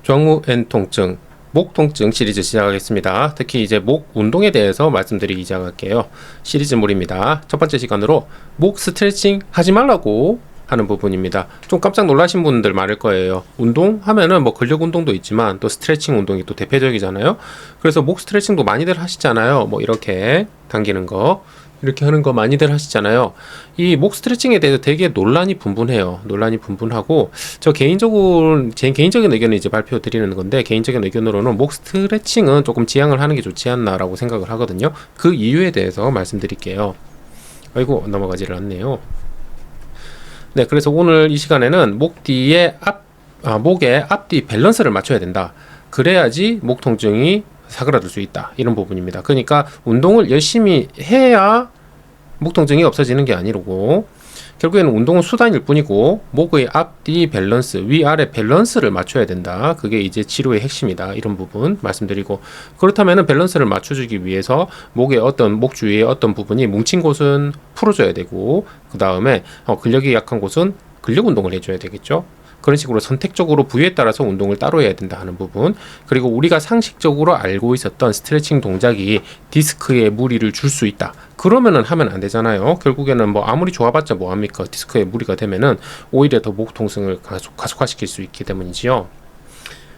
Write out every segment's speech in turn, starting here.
경우 N 통증, 목 통증 시리즈 시작하겠습니다. 특히 이제 목 운동에 대해서 말씀드리기 시작할게요. 시리즈물입니다. 첫 번째 시간으로 목 스트레칭 하지 말라고 하는 부분입니다. 좀 깜짝 놀라신 분들 많을 거예요. 운동하면은 뭐 근력 운동도 있지만 또 스트레칭 운동이 또 대표적이잖아요. 그래서 목 스트레칭도 많이들 하시잖아요. 뭐 이렇게 당기는 거, 이렇게 하는 거 많이들 하시잖아요. 이 목 스트레칭에 대해서 되게 논란이 분분해요. 논란이 분분하고, 제 개인적인 의견을 이제 발표 드리는 건데, 개인적인 의견으로는 목 스트레칭은 조금 지양을 하는 게 좋지 않나라고 생각을 하거든요. 그 이유에 대해서 말씀드릴게요. 아이고, 넘어가지를 않네요. 네, 그래서 오늘 이 시간에는 목의 앞뒤 밸런스를 맞춰야 된다. 그래야지 목 통증이 사그라들 수 있다, 이런 부분입니다. 그러니까 운동을 열심히 해야 목 통증이 없어지는 게 아니고, 결국에는 운동은 수단일 뿐이고 목의 앞뒤 밸런스, 위아래 밸런스를 맞춰야 된다. 그게 이제 치료의 핵심이다, 이런 부분 말씀드리고, 그렇다면 밸런스를 맞춰주기 위해서 목의 목 주위의 어떤 부분이 뭉친 곳은 풀어줘야 되고, 그 다음에 근력이 약한 곳은 근력 운동을 해줘야 되겠죠. 그런 식으로 선택적으로 부위에 따라서 운동을 따로 해야 된다 하는 부분, 그리고 우리가 상식적으로 알고 있었던 스트레칭 동작이 디스크에 무리를 줄 수 있다, 그러면은 하면 안 되잖아요. 결국에는 뭐 아무리 좋아봤자 뭐합니까? 디스크에 무리가 되면은 오히려 더 목 통증을 가속화시킬 수 있기 때문이지요.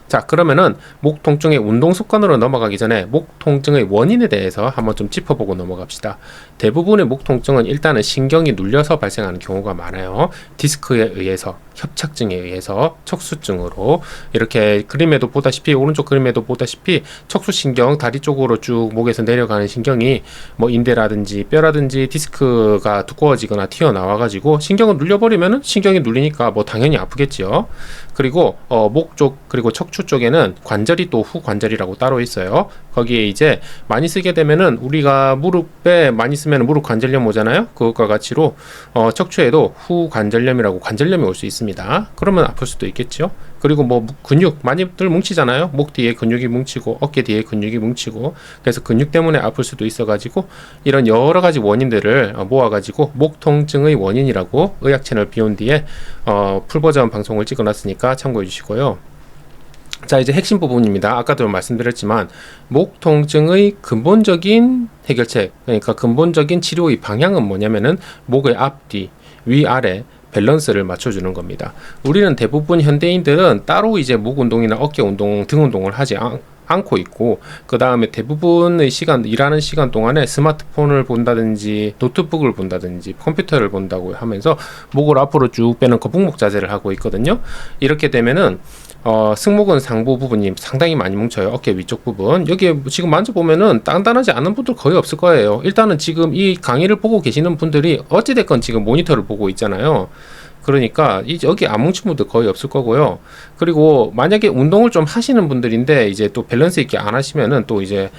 자, 그러면은 목 통증의 운동 습관으로 넘어가기 전에 목 통증의 원인에 대해서 한번 좀 짚어보고 넘어갑시다. 대부분의 목 통증은 일단은 신경이 눌려서 발생하는 경우가 많아요. 디스크에 의해서, 협착증에 의해서, 척수증으로, 이렇게 그림에도 보다시피, 오른쪽 그림에도 보다시피 척수신경 다리 쪽으로 쭉 목에서 내려가는 신경이 뭐 인대라든지 뼈라든지 디스크가 두꺼워지거나 튀어나와가지고 신경을 눌려버리면은, 신경이 눌리니까 뭐 당연히 아프겠지요. 그리고 목 쪽, 그리고 척추 쪽에는 관절이 또 후관절이라고 따로 있어요. 거기에 이제 많이 쓰게 되면은, 우리가 무릎에 많이 쓰면 무릎 관절염 오잖아요. 그것과 같이로 척추에도 후관절염이라고 관절염이 올 수 있습니다. 그러면 아플 수도 있겠죠. 그리고 뭐 근육 많이들 뭉치잖아요. 목 뒤에 근육이 뭉치고 어깨 뒤에 근육이 뭉치고, 그래서 근육 때문에 아플 수도 있어가지고, 이런 여러 가지 원인들을 모아가지고 목 통증의 원인이라고 의학 채널 비욘디에 풀버전 방송을 찍어놨으니까 참고해 주시고요. 자, 이제 핵심 부분입니다. 아까도 말씀드렸지만 목 통증의 근본적인 해결책, 그러니까 근본적인 치료의 방향은 뭐냐면은 목의 앞뒤, 위아래 밸런스를 맞춰주는 겁니다. 우리는 대부분 현대인들은 따로 이제 목 운동이나 어깨 운동, 등 운동을 하지 않고 있고, 그 다음에 대부분의 시간, 일하는 시간 동안에 스마트폰을 본다든지 노트북을 본다든지 컴퓨터를 본다고 하면서 목을 앞으로 쭉 빼는 거북목 자세를 하고 있거든요. 이렇게 되면은 승모근 상부 부분이 상당히 많이 뭉쳐요. 어깨 위쪽 부분. 여기에 지금 만져보면은 단단하지 않은 분들 거의 없을 거예요. 일단은 지금 이 강의를 보고 계시는 분들이 어찌됐건 지금 모니터를 보고 있잖아요. 그러니까 여기 안 뭉친 분들 거의 없을 거고요. 그리고 만약에 운동을 좀 하시는 분들인데 이제 또 밸런스 있게 안 하시면은 또 이제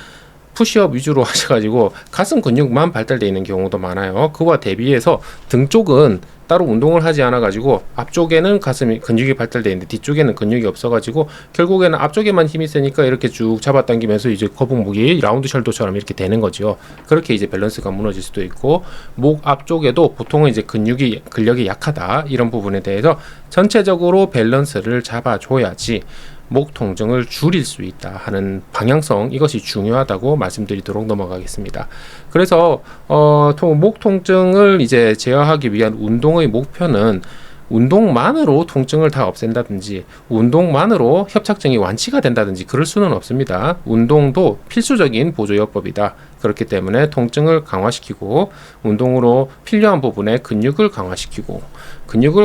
푸시업 위주로 하셔가지고 가슴 근육만 발달되어 있는 경우도 많아요. 그와 대비해서 등 쪽은 따로 운동을 하지 않아가지고 앞쪽에는 가슴이 근육이 발달되어 있는데 뒤쪽에는 근육이 없어가지고 결국에는 앞쪽에만 힘이 세니까 이렇게 쭉 잡아당기면서 이제 거북목이 라운드 숄더처럼 이렇게 되는 거죠. 그렇게 이제 밸런스가 무너질 수도 있고, 목 앞쪽에도 보통은 이제 근력이 약하다, 이런 부분에 대해서 전체적으로 밴런스를 잡아줘야지 목 통증을 줄일 수 있다 하는 방향성, 이것이 중요하다고 말씀드리도록 넘어가겠습니다. 그래서 목 통증을 이제 제어하기 위한 운동의 목표는 운동만으로 통증을 다 없앤다든지 운동만으로 협착증이 완치가 된다든지 그럴 수는 없습니다. 운동도 필수적인 보조요법이다. 그렇기 때문에 통증을 강화시키고 운동으로 필요한 부분에 근육을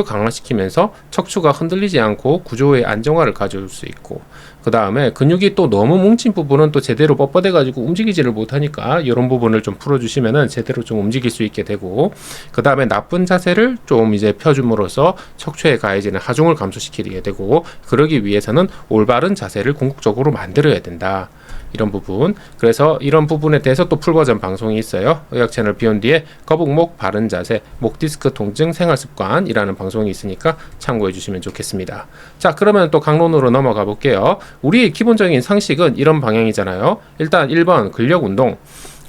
강화시키면서 척추가 흔들리지 않고 구조의 안정화를 가져올 수 있고, 그 다음에 근육이 또 너무 뭉친 부분은 또 제대로 뻣뻣해 가지고 움직이지를 못하니까 이런 부분을 좀 풀어주시면은 제대로 좀 움직일 수 있게 되고, 그 다음에 나쁜 자세를 좀 이제 펴줌으로써 척추에 가해지는 하중을 감소시키게 되고, 그러기 위해서는 올바른 자세를 궁극적으로 만들어야 된다, 이런 부분. 그래서 이런 부분에 대해서 또 풀버전 방송이 있어요. 의학 채널 비욘디에 거북목 바른 자세, 목 디스크 통증 생활습관이라는 방송이 있으니까 참고해 주시면 좋겠습니다. 자, 그러면 또 강론으로 넘어가 볼게요. 우리의 기본적인 상식은 이런 방향이잖아요. 일단 1번 근력 운동,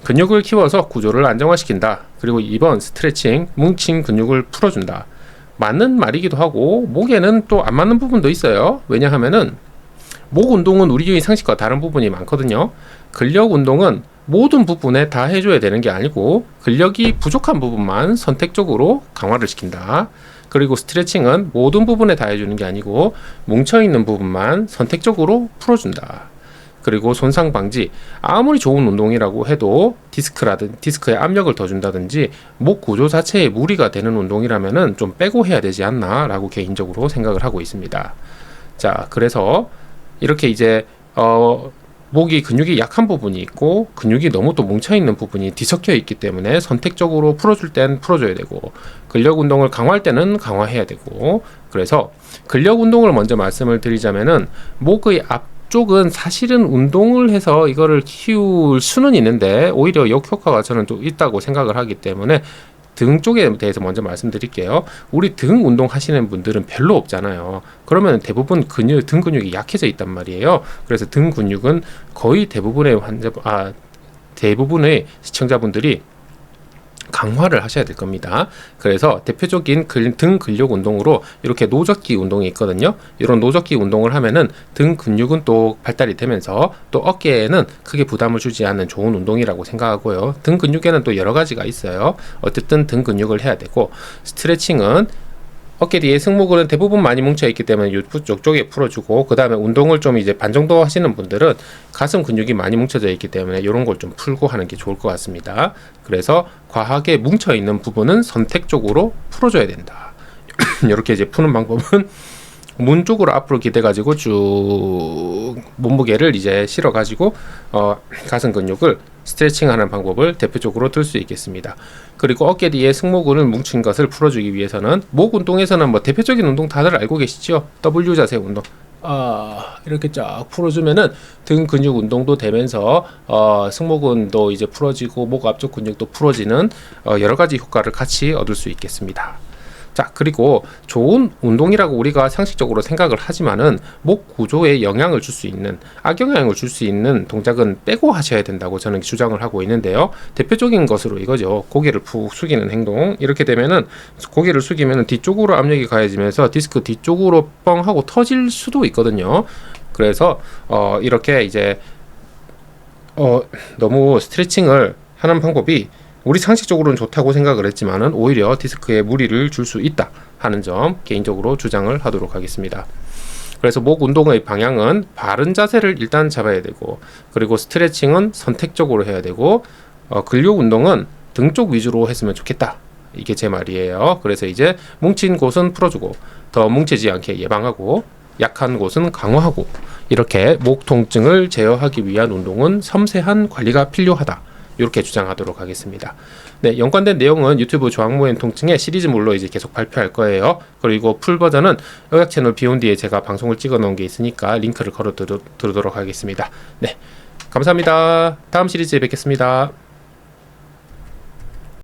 근육을 키워서 구조를 안정화시킨다. 그리고 2번 스트레칭, 뭉친 근육을 풀어준다. 맞는 말이기도 하고 목에는 또 안 맞는 부분도 있어요. 왜냐하면은 목 운동은 우리 상식과 다른 부분이 많거든요. 근력 운동은 모든 부분에 다 해줘야 되는 게 아니고 근력이 부족한 부분만 선택적으로 강화를 시킨다. 그리고 스트레칭은 모든 부분에 다 해주는 게 아니고 뭉쳐있는 부분만 선택적으로 풀어준다. 그리고 손상 방지, 아무리 좋은 운동이라고 해도 디스크에 압력을 더 준다든지 목 구조 자체에 무리가 되는 운동이라면은 좀 빼고 해야 되지 않나 라고 개인적으로 생각을 하고 있습니다. 자, 그래서 이렇게 이제 목이 근육이 약한 부분이 있고 근육이 너무 또 뭉쳐있는 부분이 뒤섞여 있기 때문에 선택적으로 풀어줄 땐 풀어줘야 되고 근력 운동을 강화할 때는 강화해야 되고, 그래서 근력 운동을 먼저 말씀을 드리자면은 목의 앞쪽은 사실은 운동을 해서 이거를 키울 수는 있는데 오히려 역효과가 저는 또 있다고 생각을 하기 때문에 등 쪽에 대해서 먼저 말씀드릴게요. 우리 등 운동 하시는 분들은 별로 없잖아요. 그러면 대부분 등 근육이 약해져 있단 말이에요. 그래서 등 근육은 거의 대부분의 시청자분들이 강화를 하셔야 될 겁니다. 그래서 대표적인 등 근력 운동으로 이렇게 노젓기 운동이 있거든요. 이런 노젓기 운동을 하면은 등 근육은 또 발달이 되면서 또 어깨에는 크게 부담을 주지 않는 좋은 운동이라고 생각하고요. 등 근육에는 또 여러 가지가 있어요. 어쨌든 등 근육을 해야 되고, 스트레칭은 어깨 뒤에 승모근은 대부분 많이 뭉쳐 있기 때문에 이쪽에 풀어주고, 그 다음에 운동을 좀 이제 반 정도 하시는 분들은 가슴 근육이 많이 뭉쳐져 있기 때문에 이런 걸 좀 풀고 하는 게 좋을 것 같습니다. 그래서 과하게 뭉쳐 있는 부분은 선택적으로 풀어줘야 된다. 이렇게 이제 푸는 방법은 문 쪽으로 앞으로 기대가지고 쭉 몸무게를 이제 실어가지고 가슴 근육을 스트레칭하는 방법을 대표적으로 들 수 있겠습니다. 그리고 어깨 뒤에 승모근을 뭉친 것을 풀어주기 위해서는 목 운동에서는 뭐 대표적인 운동 다들 알고 계시죠? W 자세 운동. 이렇게 쫙 풀어주면은 등 근육 운동도 되면서 승모근도 이제 풀어지고 목 앞쪽 근육도 풀어지는 여러 가지 효과를 같이 얻을 수 있겠습니다. 자, 그리고 좋은 운동이라고 우리가 상식적으로 생각을 하지만은 목 구조에 영향을 줄 수 있는, 악영향을 줄 수 있는 동작은 빼고 하셔야 된다고 저는 주장을 하고 있는데요. 대표적인 것으로 이거죠. 고개를 푹 숙이는 행동. 이렇게 되면은 고개를 숙이면은 뒤쪽으로 압력이 가해지면서 디스크 뒤쪽으로 뻥 하고 터질 수도 있거든요. 그래서 이렇게 이제 너무 스트레칭을 하는 방법이 우리 상식적으로는 좋다고 생각을 했지만은 오히려 디스크에 무리를 줄 수 있다 하는 점 개인적으로 주장을 하도록 하겠습니다. 그래서 목 운동의 방향은 바른 자세를 일단 잡아야 되고, 그리고 스트레칭은 선택적으로 해야 되고, 근력 운동은 등 쪽 위주로 했으면 좋겠다. 이게 제 말이에요. 그래서 이제 뭉친 곳은 풀어주고 더 뭉치지 않게 예방하고 약한 곳은 강화하고, 이렇게 목 통증을 제어하기 위한 운동은 섬세한 관리가 필요하다. 이렇게 주장하도록 하겠습니다. 네, 연관된 내용은 유튜브 저항모행 통증의 시리즈물로 이제 계속 발표할 거예요. 그리고 풀 버전은 의학 채널 비온 뒤에 제가 방송을 찍어 놓은 게 있으니까 링크를 걸어 두도록 하겠습니다. 네, 감사합니다. 다음 시리즈에 뵙겠습니다.